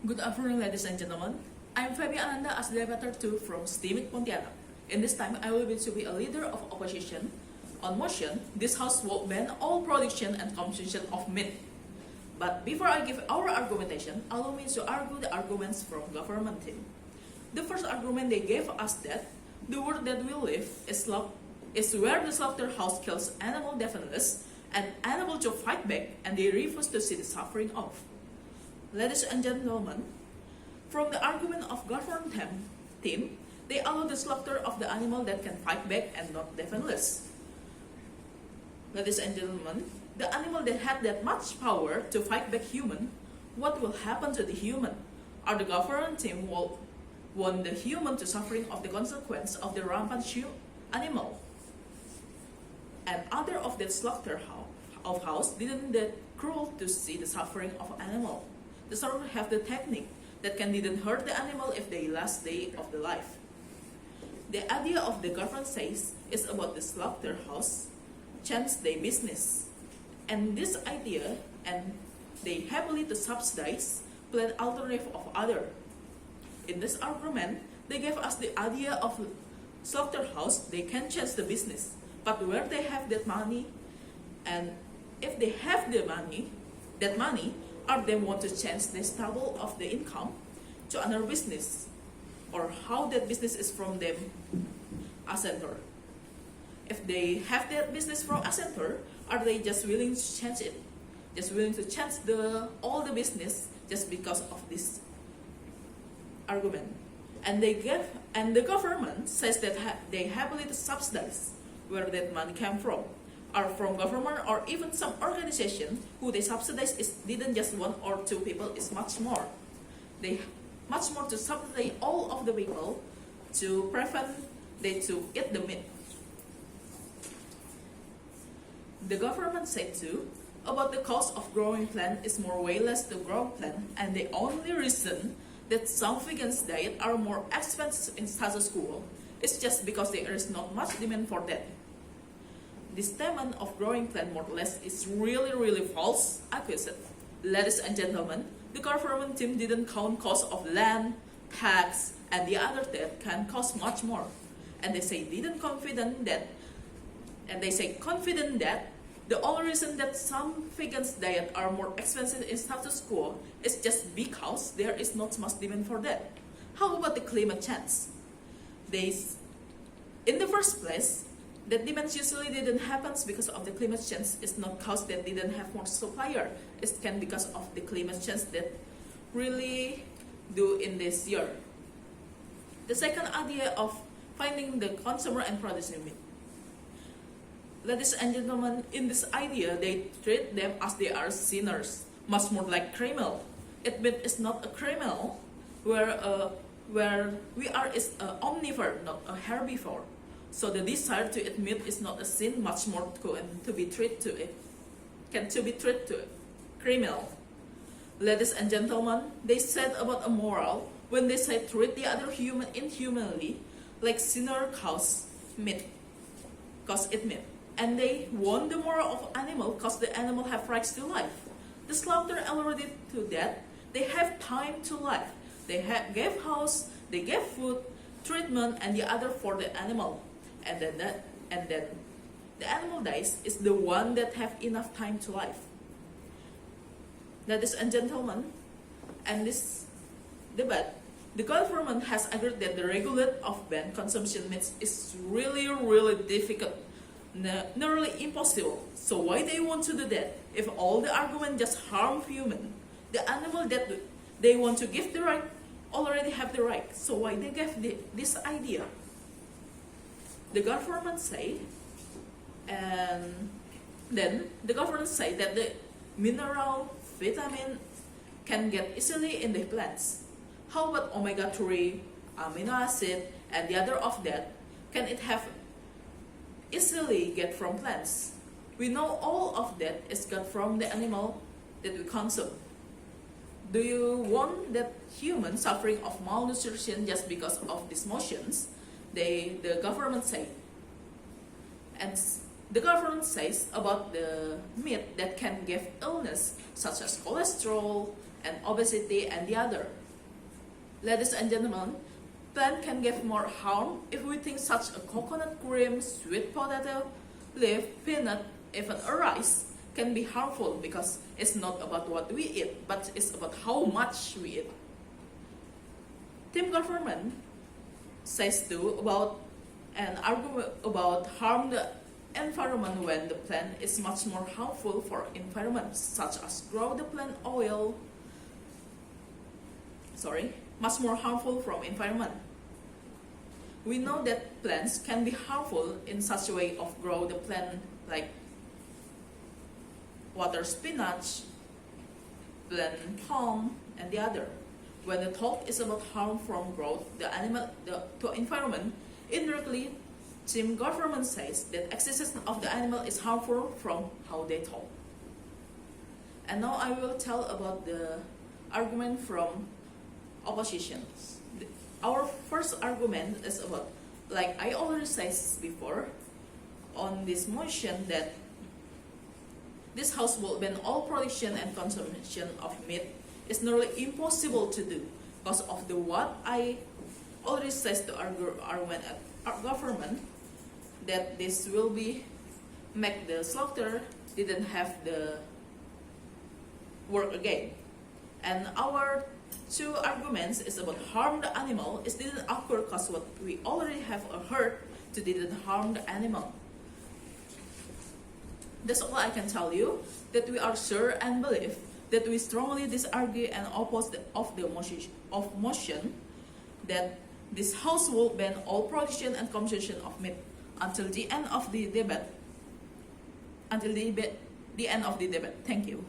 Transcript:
Good afternoon, ladies and gentlemen. I'm Fabi Ananda as debater 2 from STEAMIT Pontianak. In this time, I will be a leader of opposition. On motion, this House will ban all production and consumption of meat. But before I give our argumentation, allow me to argue the arguments from government team. The first argument they gave us that the world that we live is where the slaughterhouse kills animal defenseless and unable to fight back, and they refuse to see the suffering of. Ladies and gentlemen, from the argument of government team, they allow the slaughter of the animal that can fight back and not defenseless. Ladies and gentlemen, the animal that had that much power to fight back human, what will happen to the human? Are the government team will want the human to suffering of the consequence of the rampant animal? And other of that slaughterhouse didn't that cruel to see the suffering of animal. The slaughter have the technique that didn't hurt the animal if they last day of the life. The idea of the government says is about the slaughterhouse change their business. And this idea, and they happily to subsidize plan alternative of other. In this argument, they gave us the idea of slaughterhouse, they can change the business. But where they have that money, and if they have the money, that money, or they want to change the stable of the income to another business, or how that business is from them a center. If they have that business from a center, are they just willing to change it? Just willing to change all the business just because of this argument? And the government says that they happily to subsidize where that money came from, or from government or even some organization who they subsidize didn't just one or two people, it's much more. They much more to subsidize all of the people to prevent they to eat the meat. The government said too about the cost of growing plant is more wayless to grow plant, and the only reason that some vegans diet are more expensive in status quo is just because there is not much demand for that. This statement of growing plant more or less is really false accusation. Ladies and gentlemen, the government team didn't count cost of land, tax, and the other that can cost much more. And they say confident that the only reason that some vegans diet are more expensive in status quo is just because there is not much demand for that. How about the climate change? In the first place, that demand usually didn't happen because of the climate change. It's not cause that didn't have more supplier. It can because of the climate change that really do in this year. The second idea of finding the consumer and producing meat. Ladies and gentlemen, in this idea, they treat them as they are sinners, much more like criminal. It means it's not a criminal where we are is an omnivore, not a herbivore. So the desire to eat meat is not a sin, much more to be treated to it. To be treated to criminal. Ladies and gentlemen, they said about a moral when they say treat the other human inhumanly, like sinner cause it meat. And they want the moral of animal cause the animal have rights to life. The slaughter already to that, they have time to life. They gave house, they gave food, treatment, and the other for the animal. And then the animal dies is the one that have enough time to live. Ladies and gentlemen, and this debate, the government has agreed that the regulate of ban consumption meat is really difficult, nearly impossible. So why they want to do that? If all the argument just harm human, the animal that they want to give the right already have the right. So why they gave this idea? The government say, and then the government say that the mineral, vitamin can get easily in the plants. How about omega-3, amino acid, and the other of that? Can it have easily get from plants? We know all of that is got from the animal that we consume. Do you want that human suffering of malnutrition just because of these motions? The government say, and the government says about the meat that can give illness such as cholesterol, and obesity and the other. Ladies and gentlemen, plant can give more harm if we think such a coconut cream, sweet potato, leaf, peanut, even a rice can be harmful because it's not about what we eat, but it's about how much we eat. Team government says too about an argument about harm the environment when the plant is much more harmful for environment, such as grow the plant oil. Much more harmful from environment. We know that plants can be harmful in such a way of grow the plant like water spinach, plant palm, and the other. When the talk is about harm from growth, to environment, indirectly, team government says that existence of the animal is harmful from how they talk. And now I will tell about the argument from opposition. Our first argument is about, like I already said before, on this motion that this house will ban all production and consumption of meat is nearly impossible to do because of the what I already said to argument at our government that this will be make the slaughter didn't have the work again. And our two arguments is about harm the animal. It didn't occur because what we already have heard to didn't harm the animal. That's all I can tell you, that we are sure and believe that we strongly disagree and oppose the motion that this House will ban all production and consumption of meat until the end of the debate. Thank you.